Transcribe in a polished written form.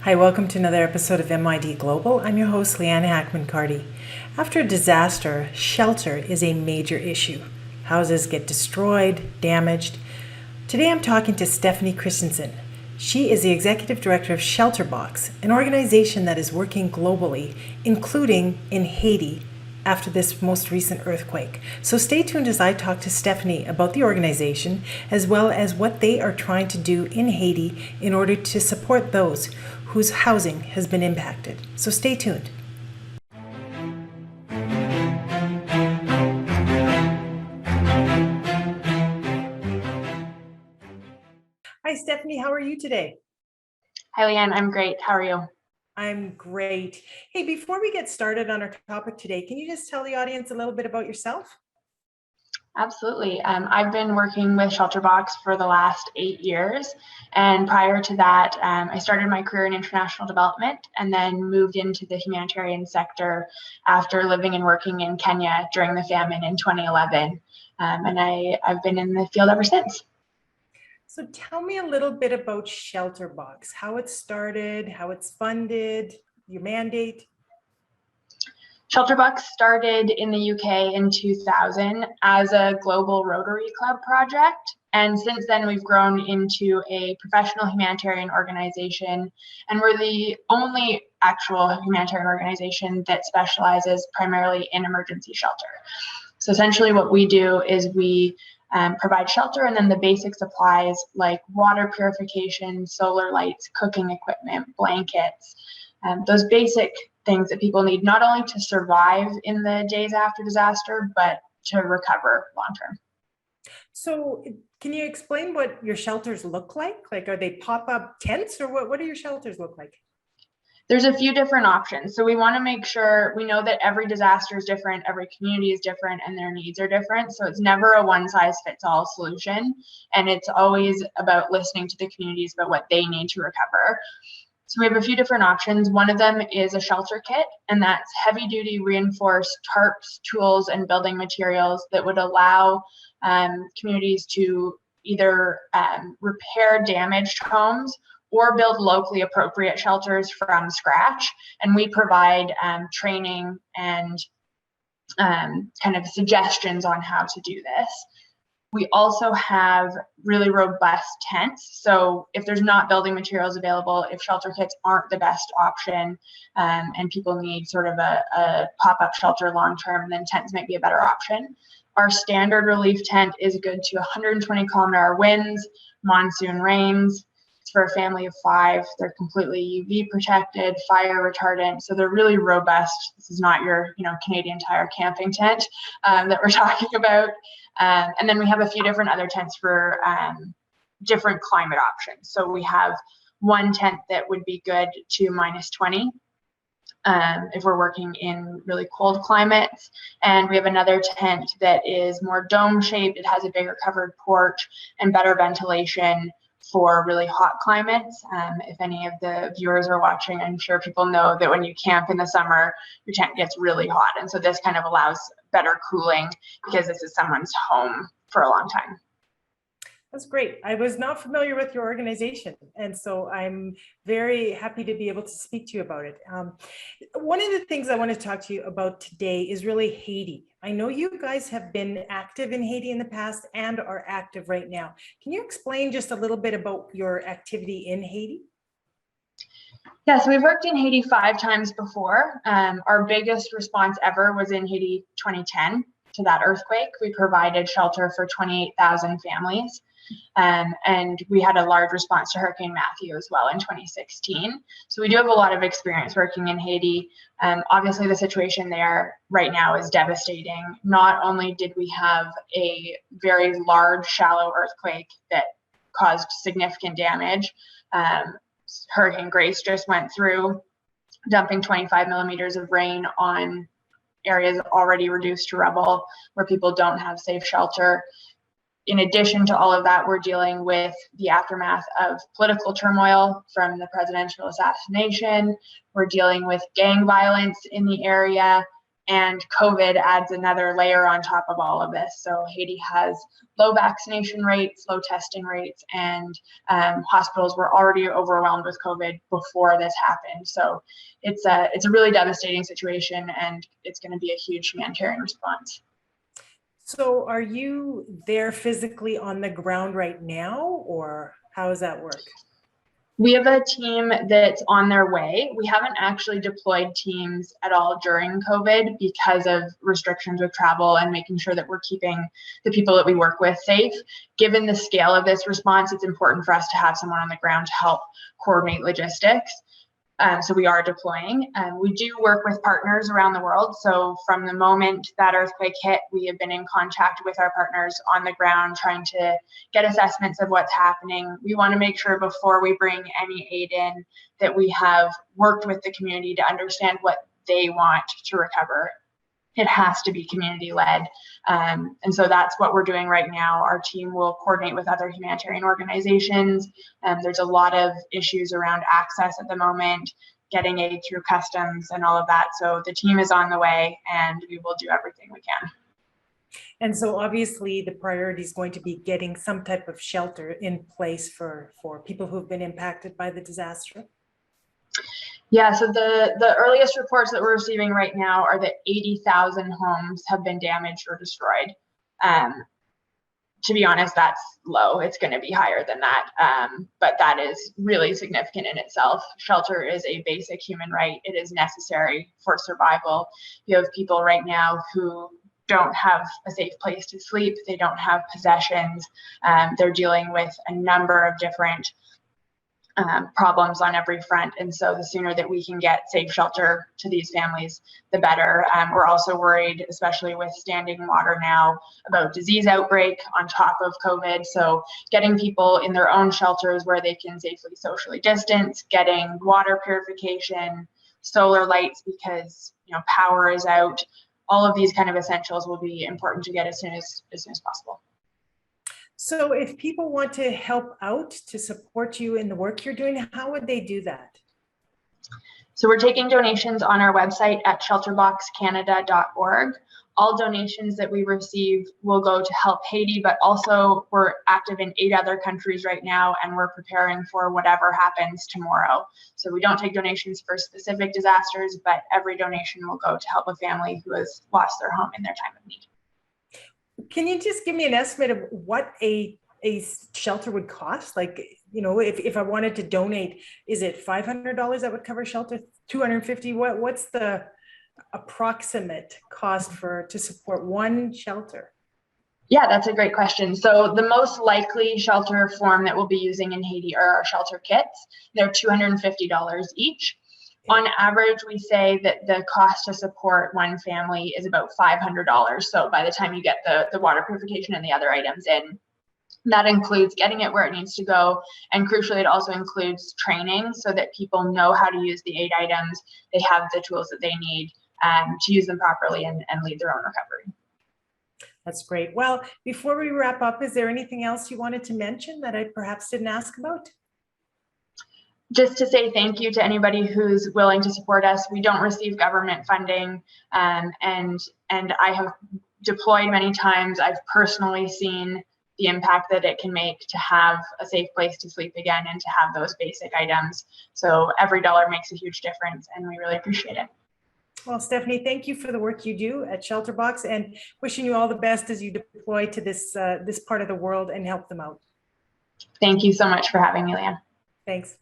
Hi, welcome to another episode of MYD Global. I'm your host, Leanne Hackman-Carty. After a disaster, shelter is a major issue. Houses get destroyed, damaged. Today I'm talking to Stephanie Christensen. She is the Executive Director of ShelterBox, an organization that is working globally, including in Haiti, after this most recent earthquake. So stay tuned as I talk to Stephanie about the organization, as well as what they are trying to do in Haiti in order to support those whose housing has been impacted. So stay tuned. Hi, Stephanie. How are you today? Hi, Leanne. I'm great. How are you? I'm great. Hey, before we get started on our topic today, can you just tell the audience a little bit about yourself? Absolutely. I've been working with ShelterBox for the last 8 years. And prior to that, I started my career in international development and then moved into the humanitarian sector after living and working in Kenya during the famine in 2011. And I've been in the field ever since. So tell me a little bit about ShelterBox, how it started, how it's funded, your mandate. ShelterBox started in the UK in 2000 as a global Rotary Club project. And since then, we've grown into a professional humanitarian organization. And we're the only actual humanitarian organization that specializes primarily in emergency shelter. So essentially what we do is we provide shelter and then the basic supplies like water purification, solar lights, cooking equipment, blankets, those basic things that people need not only to survive in the days after disaster, but to recover long term. So can you explain what your shelters look like? Like, are they pop-up tents or what do your shelters look like? There's a few different options. So we want to make sure we know that every disaster is different, every community is different, and their needs are different. So it's never a one-size-fits-all solution. And it's always about listening to the communities about what they need to recover. So we have a few different options. One of them is a shelter kit, and that's heavy-duty reinforced tarps, tools, and building materials that would allow communities to either repair damaged homes or build locally appropriate shelters from scratch. And we provide training and kind of suggestions on how to do this. We also have really robust tents. So if there's not building materials available, if shelter kits aren't the best option, and people need sort of a pop-up shelter long-term, then tents might be a better option. Our standard relief tent is good to 120 kilometer winds, monsoon rains. It's for a family of 5. They're completely UV protected, fire retardant. So they're really robust. This is not your, Canadian Tire camping tent that we're talking about. And then we have a few different other tents for different climate options. So we have one tent that would be good to -20 if we're working in really cold climates. And we have another tent that is more dome shaped. It has a bigger covered porch and better ventilation for really hot climates. If any of the viewers are watching, I'm sure people know that when you camp in the summer, your tent gets really hot. And so this kind of allows better cooling because this is someone's home for a long time. That's great. I was not familiar with your organization, and so I'm very happy to be able to speak to you about it. One of the things I want to talk to you about today is really Haiti. I know you guys have been active in Haiti in the past and are active right now. Can you explain just a little bit about your activity in Haiti? Yeah, so we've worked in Haiti 5 times before. Our biggest response ever was in Haiti 2010 to that earthquake. We provided shelter for 28,000 families. And we had a large response to Hurricane Matthew as well in 2016. So we do have a lot of experience working in Haiti. Obviously, the situation there right now is devastating. Not only did we have a very large, shallow earthquake that caused significant damage, Hurricane Grace just went through, dumping 25 millimeters of rain on areas already reduced to rubble where people don't have safe shelter. In addition to all of that, we're dealing with the aftermath of political turmoil from the presidential assassination. We're dealing with gang violence in the area and COVID adds another layer on top of all of this. So Haiti has low vaccination rates, low testing rates, and hospitals were already overwhelmed with COVID before this happened. So it's a really devastating situation, and it's going to be a huge humanitarian response. So are you there physically on the ground right now, or how does that work? We have a team that's on their way. We haven't actually deployed teams at all during COVID because of restrictions with travel and making sure that we're keeping the people that we work with safe. Given the scale of this response, it's important for us to have someone on the ground to help coordinate logistics. So we are deploying. We do work with partners around the world. So from the moment that earthquake hit, we have been in contact with our partners on the ground, trying to get assessments of what's happening. We want to make sure before we bring any aid in that we have worked with the community to understand what they want to recover. It has to be community led. And so that's what we're doing right now. Our team will coordinate with other humanitarian organizations. There's a lot of issues around access at the moment, getting aid through customs and all of that. So the team is on the way, and we will do everything we can. And so obviously the priority is going to be getting some type of shelter in place for people who've been impacted by the disaster. Yeah, so the earliest reports that we're receiving right now are that 80,000 homes have been damaged or destroyed. To be honest, that's low. It's going to be higher than that, but that is really significant in itself. Shelter is a basic human right. It is necessary for survival. You have people right now who don't have a safe place to sleep. They don't have possessions. They're dealing with a number of different problems on every front. And so the sooner that we can get safe shelter to these families, the better. We're also worried, especially with standing water now, about disease outbreak on top of COVID. So getting people in their own shelters where they can safely socially distance, getting water purification, solar lights because power is out. All of these kind of essentials will be important to get as soon as possible. So if people want to help out to support you in the work you're doing, how would they do that? So we're taking donations on our website at shelterboxcanada.org. All donations that we receive will go to help Haiti, but also we're active in 8 other countries right now, and we're preparing for whatever happens tomorrow. So we don't take donations for specific disasters, but every donation will go to help a family who has lost their home in their time of need. Can you just give me an estimate of what a shelter would cost? Like, if I wanted to donate, is it $500 that would cover shelter? $250? What's the approximate cost to support one shelter? Yeah, that's a great question. So the most likely shelter form that we'll be using in Haiti are our shelter kits. They're $250 each. On average, we say that the cost to support one family is about $500. So by the time you get the water purification and the other items in, that includes getting it where it needs to go. And crucially, it also includes training so that people know how to use the aid items. They have the tools that they need to use them properly and lead their own recovery. That's great. Well, before we wrap up, is there anything else you wanted to mention that I perhaps didn't ask about? Just to say thank you to anybody who's willing to support us. We don't receive government funding, and I have deployed many times. I've personally seen the impact that it can make to have a safe place to sleep again and to have those basic items. So every dollar makes a huge difference, and we really appreciate it. Well, Stephanie, thank you for the work you do at ShelterBox, and wishing you all the best as you deploy to this part of the world and help them out. Thank you so much for having me, Leanne. Thanks.